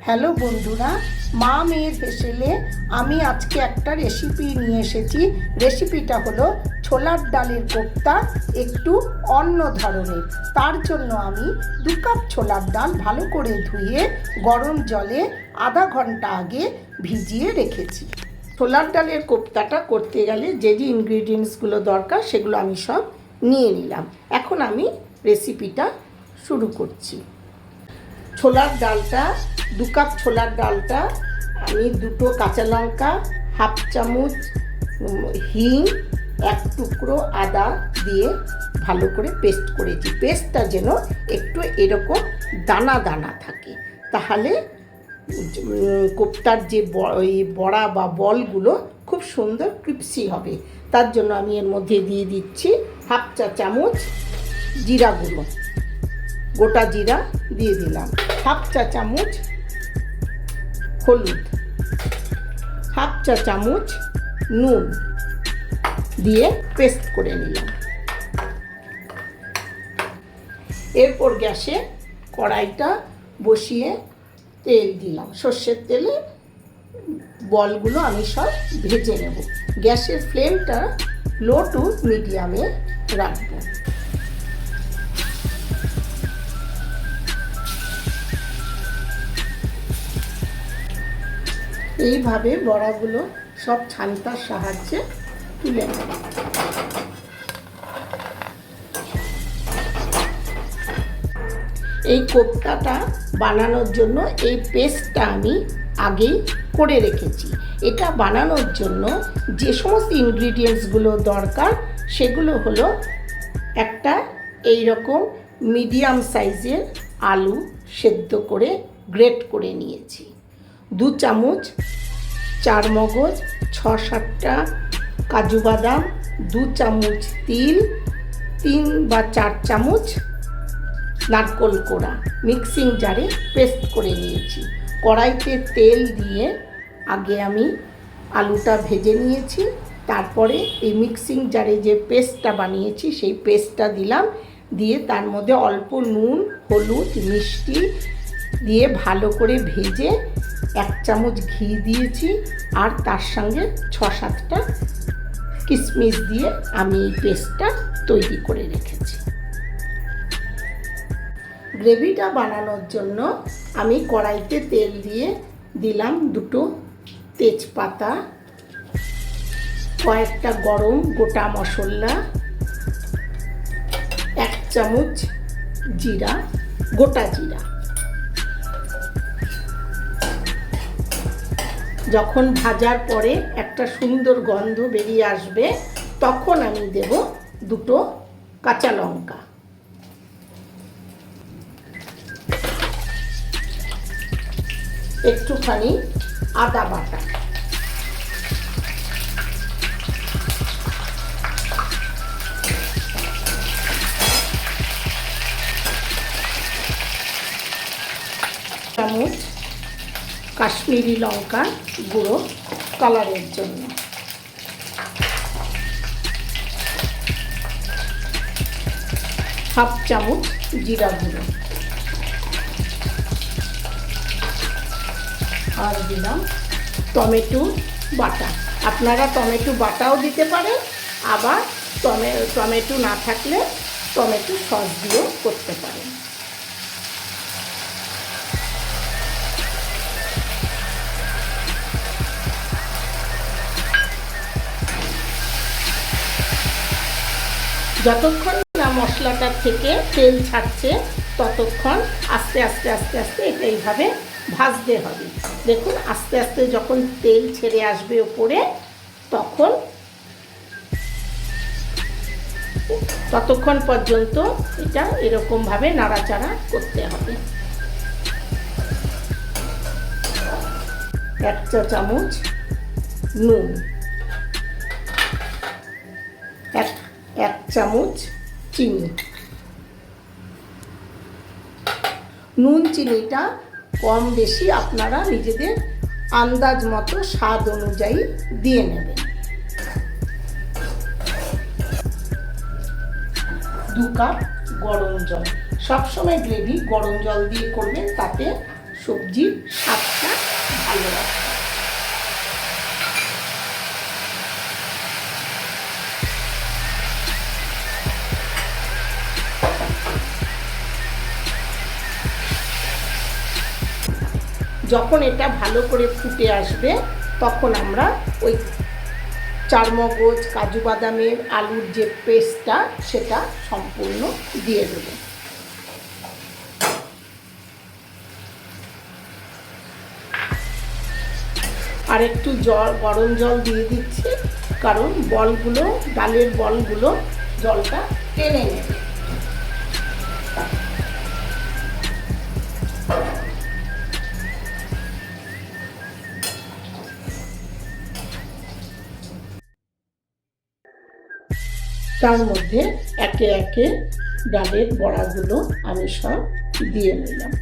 Hello বন্ধুরা, মা মেয়ের হেসেলে আমি আজকে একটা রেসিপি নিয়ে এসেছি। রেসিপিটা হলো ছোলার ডালের কোপ্তা, একটু অন্য ধরনের। তার জন্য আমি 2 কাপ ছোলার ডাল ভালো করে ধুয়ে গরম জলে আধা ঘন্টা আগে ভিজিয়ে রেখেছি। ছোলার ডালের কোপ্তাটা করতে গেলে যে যে ইনগ্রিডিয়েন্টসগুলো দরকার সেগুলো আমি সব নিয়ে নিলাম। এখন আমি রেসিপিটা শুরু করছি। ছোলার ডালটা 2 কাপ ছোলার ডালটা আমি 2টো কাঁচা লঙ্কা, হাফ চামচ হিং, 1 টুকরো আদা দিয়ে ভালো করে পেস্ট করেছি। পেস্টটা যেন একটু এরকম দানা দানা থাকে, তাহলে কোপ্তার যে বড়া বা বলগুলো খুব সুন্দর ক্রিপসি হবে। তার জন্য আমি এর মধ্যে দিয়ে দিচ্ছি হাফ চা চামচ জিরা গুঁড়ো, গোটা জিরা দিয়ে দিলাম, হাফ চা চামচ হলুদ, হাফ চা চামচ নুন দিয়ে পেস্ট করে নিলাম। এরপর গ্যাসে কড়াইটা বসিয়ে তেল দিলাম। সর্ষের তেলে বলগুলো আমি সব ভেজে নেব। গ্যাসের ফ্লেমটা লো টু মিডিয়ামে রাখবো। এইভাবে বড়াগুলো সব ছান্তার সাহায্যে তুলে নেব। এই কোপ্তাটা বানানোর জন্য এই পেস্টটা আমি আগেই করে রেখেছি। এটা বানানোর জন্য যে সমস্ত ইনগ্রিডিয়েন্টসগুলো দরকার সেগুলো হলো একটা এইরকম মিডিয়াম সাইজের আলু সেদ্ধ করে গ্রেট করে নিয়েছি, 2 চামচ চারমগজ, 6-7টা কাজু বাদাম, 2 চামচ তিল, 3 বা 4 চামচ নারকোল কোড়া মিক্সিং জারে পেস্ট করে নিয়েছি। কড়াইতে তেল দিয়ে আগে আমি আলুটা ভেজে নিয়েছি, তারপরে এই মিক্সিং জারে যে পেস্টটা বানিয়েছি সেই পেস্টটা দিলাম, দিয়ে তার মধ্যে অল্প নুন, হলুদ, মিষ্টি দিয়ে ভালো করে ভেজে 1 চামচ ঘি দিয়েছি, আর তার সঙ্গে 6-7টা কিশমিশ দিয়ে আমি এই পেস্টটা তৈরি করে রেখেছি। গ্রেভিটা বানানোর জন্য আমি কড়াইতে তেল দিয়ে দিলাম 2টো তেজপাতা, কয়েকটা গরম গোটা মশলা, 1 চামচ জিরা, গোটা জিরা। যখন ভাজার পরে একটা সুন্দর গন্ধ বেরিয়ে আসবে তখন আমি দেব 2টো কাঁচা লঙ্কা। একটুখানি আদা বাটা, চামচ কাশ্মীরি লঙ্কা গুঁড়ো কালারের জন্য, হাফ চামচ জিরা গুঁড়ো, আর দিলাম টমেটো বাটা। আপনারা টমেটো বাটাও দিতে পারেন, আবার টমেটো না থাকলে টমেটো সস দিয়েও করতে পারেন। যতক্ষণ না মশলাটার থেকে তেল ছাড়ছে ততক্ষণ আস্তে আস্তে আস্তে আস্তে এটা এইভাবে ভাজতে হবে। দেখুন আস্তে আস্তে যখন তেল ছেড়ে আসবে ওপরে ততক্ষণ পর্যন্ত এটা এরকমভাবে নাড়াচাড়া করতে হবে। 1 চা চামচ নুন, 1 চামচ চিনি। নুন চিনিটা কম বেশি আপনারা নিজেদের আন্দাজ মতো স্বাদ অনুযায়ী দিয়ে নেবেন। 2 কাপ গরম জল। সবসময় গ্রেভি গরম জল দিয়ে করবেন, তাতে সবজির স্বাদটা ভালো রাখে। যখন এটা ভালো করে ফুটে আসবে তখন আমরা ওই চারমগজ, কাজু বাদামের, আলুর যে পেস্টটা সেটা সম্পূর্ণ দিয়ে দেবো। আর একটু গরম জল দিয়ে দিচ্ছি, কারণ বলগুলো, ডালের বলগুলো জলটা টেনে নেবে। তার মধ্যে একে একে ডালের বড়াগুলো আমি সব দিয়ে নিলাম।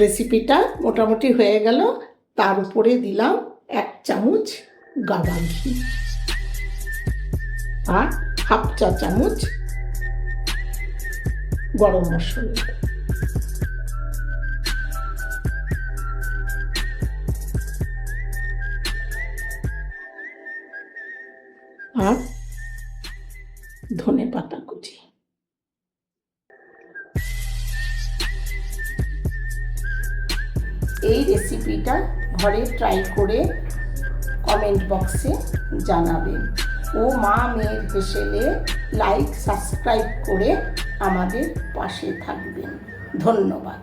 রেসিপিটা মোটামুটি হয়ে গেল। তার উপরে দিলাম 1 চামচ গাওয়া ঘি আর হাফ চা চামচ গরম মশলা। আর ধনে পাতা কুচি। এই রেসিপিটা ঘরে ট্রাই করে কমেন্ট বক্সে জানাবেন। ও মা মেয়ের হেসেলে লাইক, সাবস্ক্রাইব করে আমাদের পাশে থাকবেন। ধন্যবাদ।